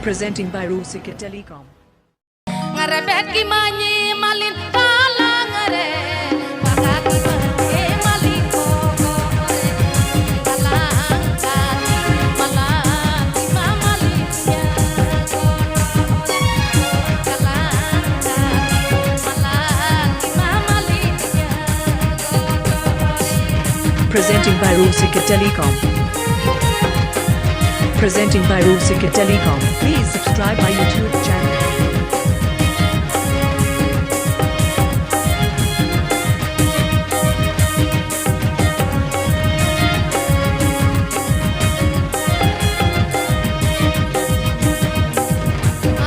Presenting by Rusika Telecom. Ngarebet ki manyi malin palangare pakati manyi malin kokore kalang kati malati mamalin ya kalang kati malati mamalin ya Presenting by Rusika Telecom. Presenting by Rusika Telecom. Please subscribe my YouTube channel.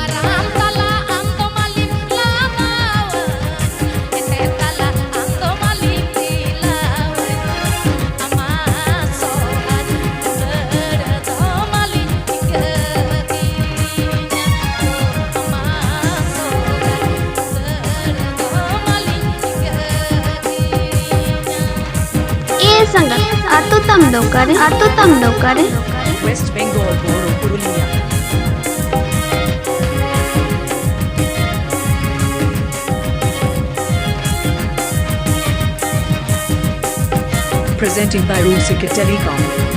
Aram tala angko malin lamawan ete tala angko malin dilawan amasohan berdo malin diketinya amasohan berdo malin diketinya ए संगत आतो तम दो करे West Bengal Boro Purulia. Presenting by Rusika Telecom.